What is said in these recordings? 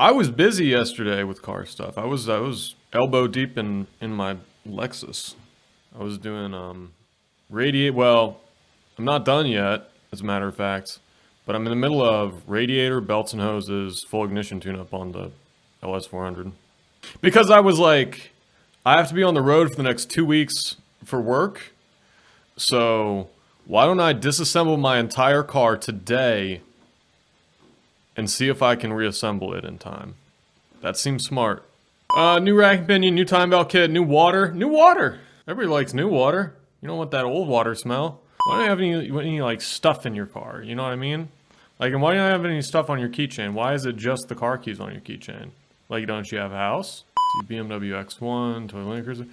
I was busy yesterday with car stuff. I was elbow deep in my Lexus. I was doing radiate. Well, I'm not done yet, as a matter of fact, but I'm in the middle of radiator, belts and hoses, full ignition tune-up on the LS400. Because I was like, I have to be on the road for the next 2 weeks for work, so why don't I disassemble my entire car today and see if I can reassemble it in time? That seems smart. New rack pinion, new time belt kit, new water. New water! Everybody likes new water. You don't want that old water smell. Why don't you have any like stuff in your car? You know what I mean? Like, and why don't you have any stuff on your keychain? Why is it just the car keys on your keychain? Like, don't you have a house? BMW X1, Toyota Land Cruiser.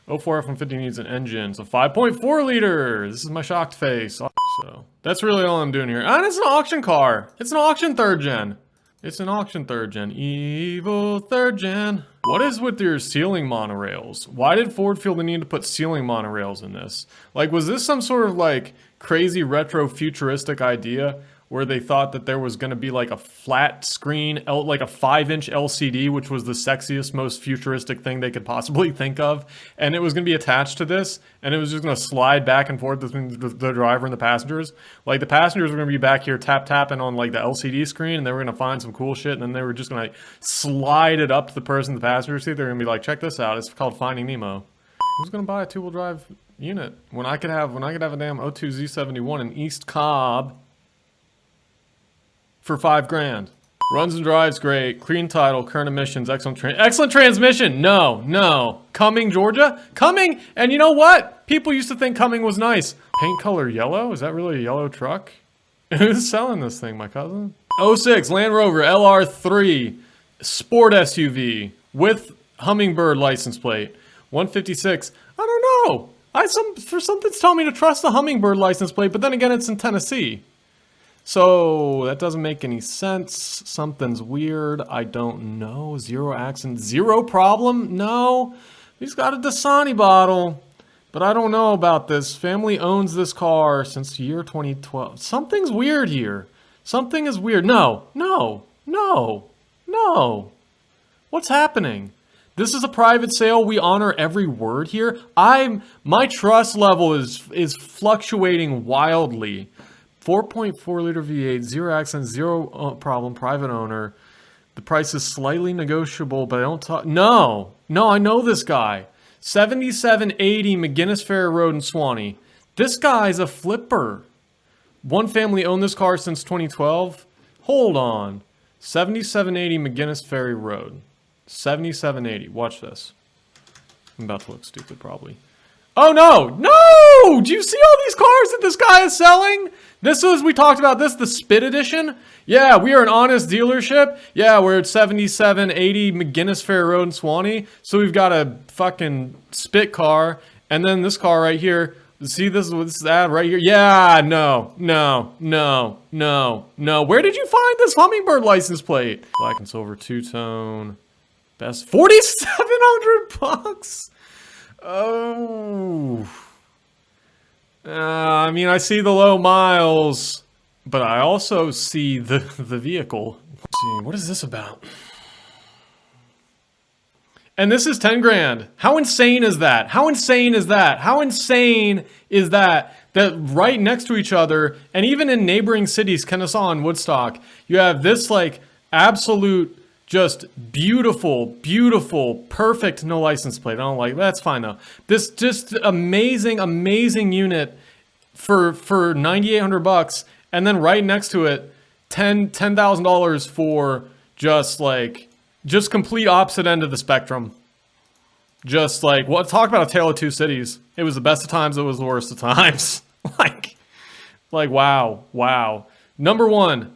04 F-150 needs an engine. So 5.4 liter. This is my shocked face. So that's really all I'm doing here. And it's an auction car. It's an auction third gen. It's an auction third gen. Evil third gen. What is with your ceiling monorails? Why did Ford feel the need to put ceiling monorails in this? Like, was this some sort of like crazy retro futuristic idea where they thought that there was going to be like a flat screen, like a 5-inch LCD, which was the sexiest, most futuristic thing they could possibly think of, and it was going to be attached to this, and it was just going to slide back and forth between the driver and the passengers. Like, the passengers were going to be back here tapping on like the LCD screen, and they were going to find some cool shit, and then they were just going to like, slide it up to the person in the passenger seat. They're going to be like, check this out, it's called Finding Nemo. Who's going to buy a 2-wheel drive unit when I could have a damn 02 Z71 in East Cobb for $5,000. Runs and drives great. Clean title, current emissions, excellent transmission. No. Cumming, Georgia? Cumming, and you know what? People used to think Cumming was nice. Paint color yellow? Is that really a yellow truck? Who's selling this thing, my cousin? '06 Land Rover LR3 Sport SUV with Hummingbird license plate. 156. I don't know. Something's telling me to trust the Hummingbird license plate, but then again, it's in Tennessee. So that doesn't make any sense. Something's weird. I don't know. Zero accident. Zero problem? No. He's got a Dasani bottle. But I don't know about this. Family owns this car since year 2012. Something's weird here. Something is weird. No. What's happening? This is a private sale. We honor every word here. My trust level is fluctuating wildly. 4.4 liter V8, zero accident, zero problem, private owner. The price is slightly negotiable, but I don't talk. No, I know this guy. 7780 McGinnis Ferry Road in Swanee. This guy's a flipper. One family owned this car since 2012. Hold on. 7780 McGinnis Ferry Road. 7780. Watch this. I'm about to look stupid, probably. Oh no! Do you see all these cars that this guy is selling? We talked about this, the Spit Edition. Yeah, we are an honest dealership. Yeah, we're at 7780 McGinnis Ferry Road in Swanee. So we've got a fucking Spit car. And then this car right here. See this ad right here? Yeah, no. Where did you find this Hummingbird license plate? Black and silver two-tone. Best $4,700. Oh. I mean, I see the low miles, but I also see the vehicle. Let's see, what is this about? And this is 10 grand. How insane is that? How insane is that? How insane is that? That right next to each other, and even in neighboring cities, Kennesaw and Woodstock, you have this like absolute, just beautiful, perfect no license plate. I don't like, that's fine though. This just amazing unit for $9,800, and then right next to it, $10,000 for just complete opposite end of the spectrum. Just like, well, talk about a tale of two cities. It was the best of times, it was the worst of times. like wow. Number one,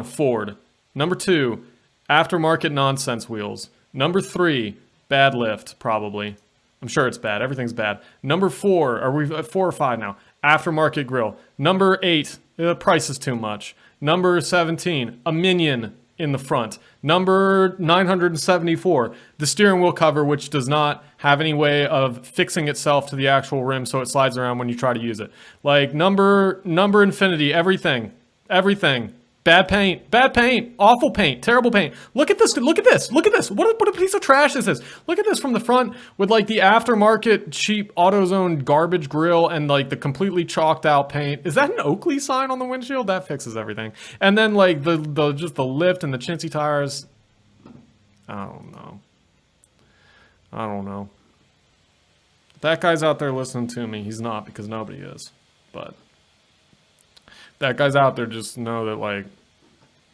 Ford. Number 2, aftermarket nonsense wheels. Number 3, bad lift, probably. I'm sure it's bad. Everything's bad. Number 4, are we at 4 or 5 now? Aftermarket grill. Number 8, the price is too much. Number 17, a minion in the front. Number 974, the steering wheel cover, which does not have any way of fixing itself to the actual rim, so it slides around when you try to use it. Like number infinity, everything. Bad paint, awful paint, terrible paint. Look at this, look at this, look at this. What a piece of trash this is. Look at this from the front with like the aftermarket cheap AutoZone garbage grill and like the completely chalked out paint. Is that an Oakley sign on the windshield? That fixes everything. And then like the just the lift and the chintzy tires. I don't know. I don't know. That guy's out there listening to me. He's not, because nobody is. But that guy's out there, just know that like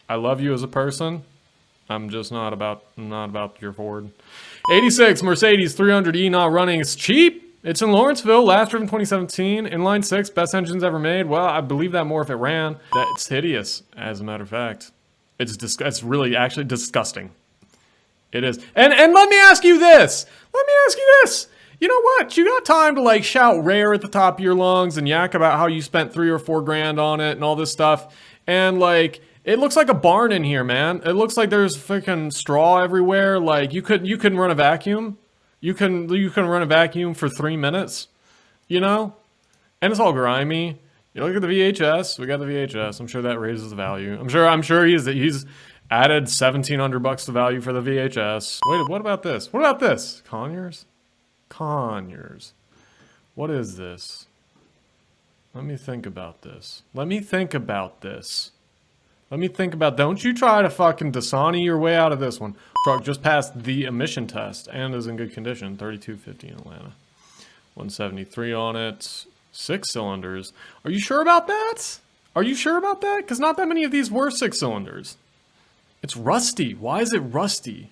I love you as a person. I'm just not about your Ford. 86 Mercedes 300E not running. It's cheap. It's in Lawrenceville. Last driven 2017. Inline 6, best engines ever made. Well, I believe that more if it ran. That's hideous, as a matter of fact. It's really actually disgusting. It is. And let me ask you this. You know what? You got time to like shout rare at the top of your lungs and yak about how you spent $3 or $4 grand on it and all this stuff. And like, it looks like a barn in here, man. It looks like there's freaking straw everywhere. Like you couldn't run a vacuum. You can run a vacuum for 3 minutes, you know? And it's all grimy. You look at the VHS. We got the VHS. I'm sure that raises the value. I'm sure he's added $1,700 to value for the VHS. Wait, what about this? What about this? Conyers? Conyers. What is this? Let me think about this. Don't you try to fucking Dasani your way out of this one. Truck just passed the emission test and is in good condition. 3250 in Atlanta. 173 on it. 6 cylinders. Are you sure about that? Because not that many of these were 6 cylinders. It's rusty. Why is it rusty?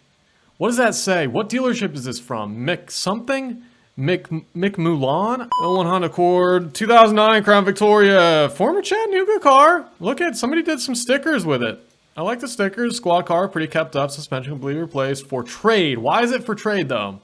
What does that say? What dealership is this from? Mick something? Mick Mulan? 01 Honda Accord. 2009 Crown Victoria. Former Chattanooga car. Look at, somebody did some stickers with it. I like the stickers. Squad car, pretty kept up. Suspension completely replaced. For trade. Why is it for trade though?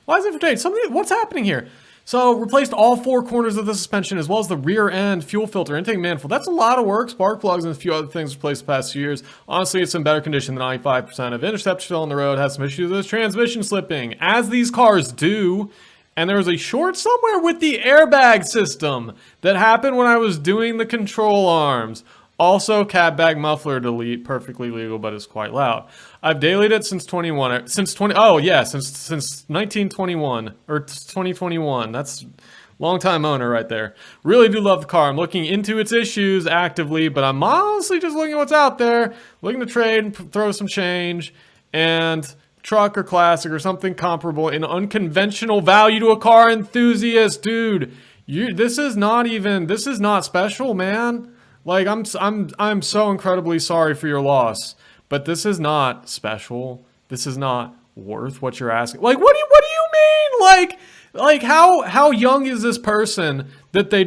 Why is it for trade? What's happening here? So, replaced all 4 corners of the suspension as well as the rear end fuel filter, intake manifold. That's a lot of work. Spark plugs and a few other things replaced the past few years. Honestly, it's in better condition than 95% of Intercept still on the road. Has some issues with its transmission slipping, as these cars do. And there was a short somewhere with the airbag system that happened when I was doing the control arms. Also, cat bag muffler delete, perfectly legal, but it's quite loud. I've dailied it since 1921, or 2021. That's long-time owner right there. Really do love the car. I'm looking into its issues actively, but I'm honestly just looking at what's out there, looking to trade and throw some change, and truck or classic or something comparable in unconventional value to a car enthusiast. Dude, this is not special, man. Like, I'm so incredibly sorry for your loss, but this is not special. This is not worth what you're asking. Like, what do you mean? Like how young is this person that they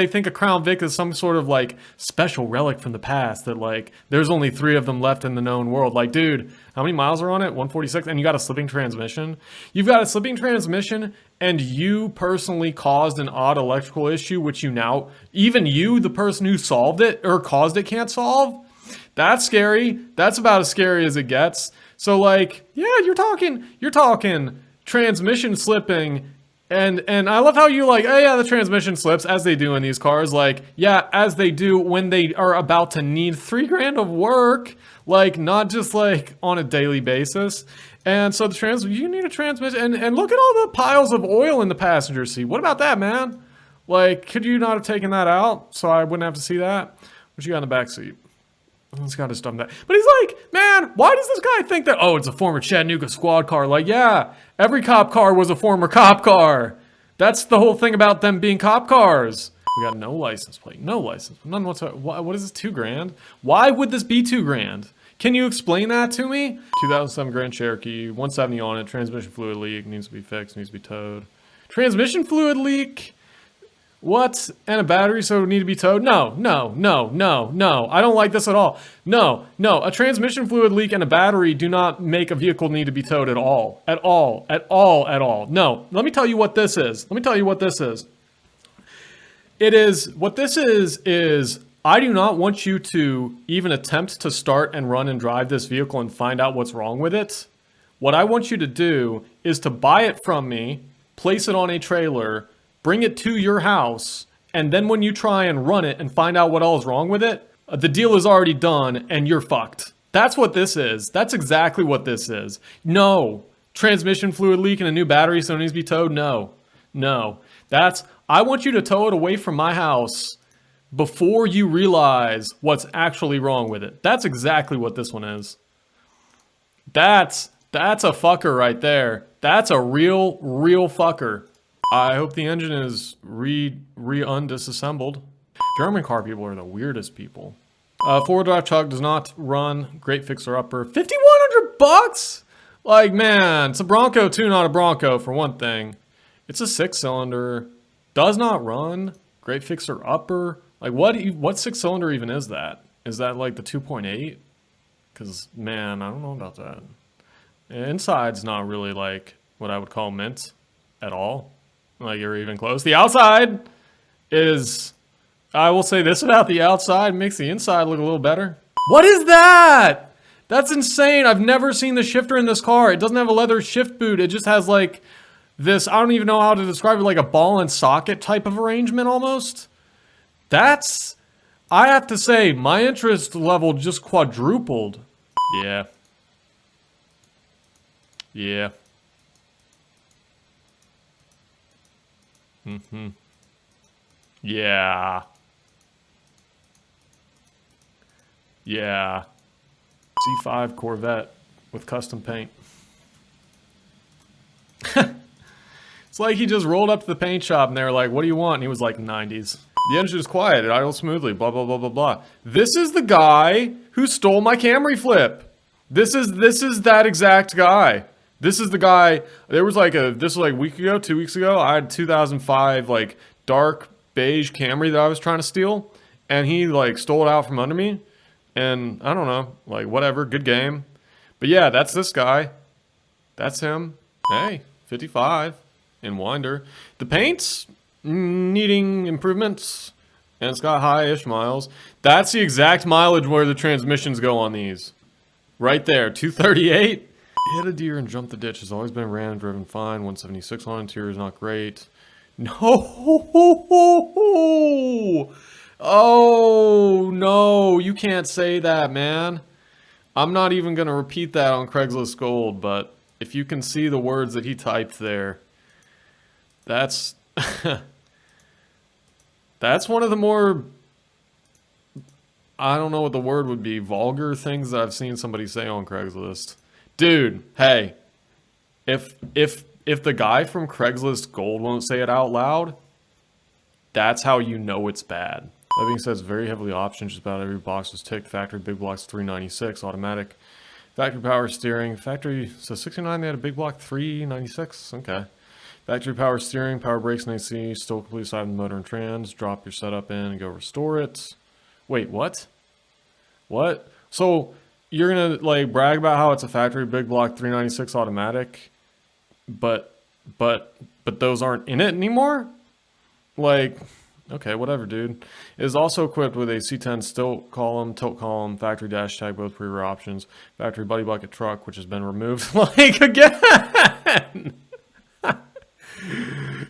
think a Crown Vic is some sort of like special relic from the past that like there's only 3 of them left in the known world. Like, dude, how many miles are on it? 146, and you got a slipping transmission. You've got a slipping transmission, and you personally caused an odd electrical issue, which even you, the person who solved it or caused it, can't solve. That's scary. That's about as scary as it gets. So like, yeah, you're talking transmission slipping, and I love how you like, oh yeah, the transmission slips, as they do in these cars. Like, yeah, as they do when they are about to need $3 grand of work, like not just like on a daily basis. And so you need a transmission, and look at all the piles of oil in the passenger seat. What about that, man? Like, could you not have taken that out so I wouldn't have to see that? What you got in the back seat? He's got his thumb that. But he's like, man, why does this guy think that, oh, it's a former Chattanooga squad car? Like, yeah, every cop car was a former cop car. That's the whole thing about them being cop cars. We got no license plate. No license. None whatsoever. What is this, $2 grand? Why would this be $2 grand? Can you explain that to me? 2007 Grand Cherokee, 170 on it. Transmission fluid leak. Needs to be fixed. Needs to be towed. Transmission fluid leak? What? And a battery, so it would need to be towed? No. I don't like this at all. No. A transmission fluid leak and a battery do not make a vehicle need to be towed at all. At all. No. Let me tell you what this is. What this is I do not want you to even attempt to start and run and drive this vehicle and find out what's wrong with it. What I want you to do is to buy it from me, place it on a trailer, bring it to your house, and then when you try and run it and find out what all is wrong with it, The deal is already done and you're fucked. That's what this is. That's exactly what this is. No. Transmission fluid leak and a new battery, so it needs to be towed? No. No. I want you to tow it away from my house before you realize what's actually wrong with it. That's exactly what this one is. That's a fucker right there. That's a real fucker. I hope the engine is undisassembled. German car people are the weirdest people. Four-wheel drive truck does not run. Great fixer-upper. $5,100? Like, man, it's a Bronco too, not a Bronco for one thing. It's a 6-cylinder. Does not run. Great fixer-upper. Like, what 6-cylinder even is that? Is that like the 2.8? Because, man, I don't know about that. Inside's not really like what I would call mint at all. Like, you're even close. The outside is, I will say this about the outside, makes the inside look a little better. What is that? That's insane. I've never seen the shifter in this car. It doesn't have a leather shift boot. It just has like this, I don't even know how to describe it, like a ball and socket type of arrangement almost. That's, I have to say, my interest level just quadrupled. Yeah. Yeah. Yeah. Yeah. C5 Corvette with custom paint. It's like he just rolled up to the paint shop and they were like, what do you want? And he was like, 90s. The engine is quiet, it idles smoothly, blah, blah, blah, blah, blah. This is the guy who stole my Camry flip. This is that exact guy. This is the guy, this was like a week ago, 2 weeks ago, I had 2005 like dark beige Camry that I was trying to steal, and he like stole it out from under me, and I don't know, like whatever, good game. But yeah, that's this guy. That's him. Hey, 55 in Winder. The paint's needing improvements, and it's got high-ish miles. That's the exact mileage where the transmissions go on these. Right there, 238. Hit a deer and jumped the ditch. Has always been ran and driven fine. 176 on interior is not great. No. Oh, no. You can't say that, man. I'm not even going to repeat that on Craigslist Gold, but if you can see the words that he typed there, that's... that's one of the more... I don't know what the word would be. Vulgar things that I've seen somebody say on Craigslist. Dude, hey, if the guy from Craigslist Gold won't say it out loud, that's how you know it's bad. That being said, it's very heavily optioned. Just about every box was ticked. Factory big blocks 396, automatic. Factory power steering. Factory, so 69, they had a big block 396. Okay. Factory power steering, power brakes and AC, still complete side of the motor and trans. Drop your setup in and go restore it. Wait, what? What? So you're gonna like brag about how it's a factory big block 396 automatic, but those aren't in it anymore? Like, okay, whatever, dude. It is also equipped with a C10 tilt column, factory dash tag, both pre-rear options, factory buddy bucket truck, which has been removed. Like, again!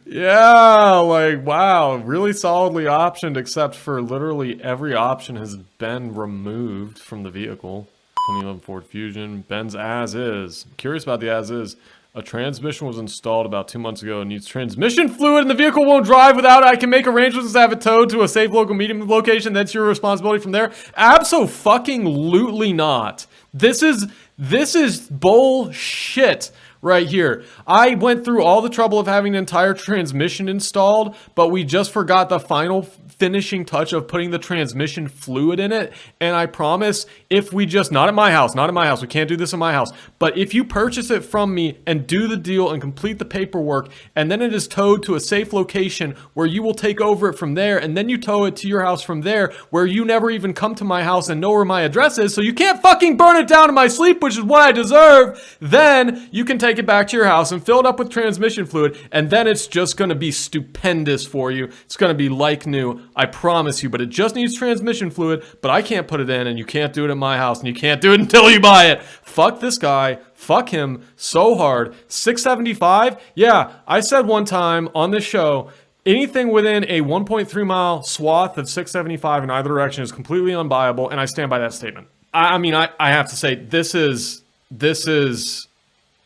Yeah, like, wow, really solidly optioned, except for literally every option has been removed from the vehicle. 2011 Ford Fusion, Benz as is. Curious about the as is. A transmission was installed about 2 months ago and needs transmission fluid and the vehicle won't drive without it. I can make arrangements to have it towed to a safe local medium location. That's your responsibility from there. Abso-fucking-lutely not. This is bullshit right here. I went through all the trouble of having an entire transmission installed, but we just forgot the final finishing touch of putting the transmission fluid in it. And I promise, if we just, not at my house, we can't do this in my house, but if you purchase it from me and do the deal and complete the paperwork, and then it is towed to a safe location where you will take over it from there, and then you tow it to your house from there, where you never even come to my house and know where my address is, so you can't fucking burn it down in my sleep, which is what I deserve, then you can take it back to your house and fill it up with transmission fluid, and then it's just gonna be stupendous for you. It's gonna be like new, I promise you, but it just needs transmission fluid, but I can't put it in, and you can't do it in my house, and you can't do it until you buy it. Fuck this guy. Fuck him so hard. $675? Yeah, I said one time on this show, Anything within a 1.3 mile swath of 675 in either direction is completely unbuyable, and I stand by that statement. I mean, I have to say this is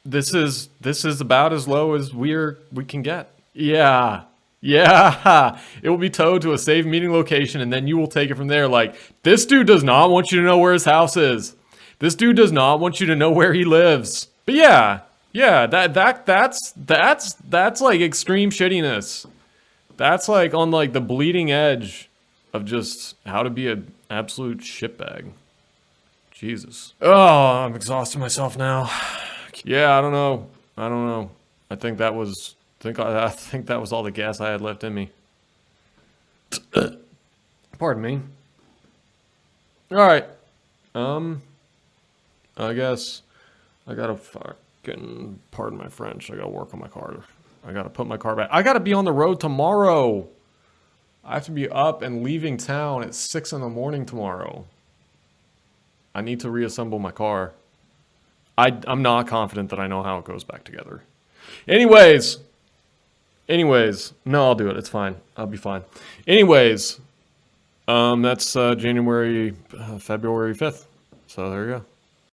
about as low as we can get. Yeah. Yeah. It will be towed to a safe meeting location, and then you will take it from there. Like, this dude does not want you to know where his house is. This dude does not want you to know where he lives. But yeah, that's like extreme shittiness. That's like on like the bleeding edge of just how to be an absolute shitbag. Jesus. Oh, I'm exhausting myself now. Yeah, I don't know. I think that was all the gas I had left in me. Pardon me. All right. I guess I gotta fucking, pardon my French, I gotta work on my car. I gotta put my car back. I gotta be on the road tomorrow. I have to be up and leaving town at 6 in the morning tomorrow. I need to reassemble my car. I'm not confident that I know how it goes back together. Anyways, no, I'll do it. It's fine. I'll be fine. Anyways, that's February 5th. So there you go.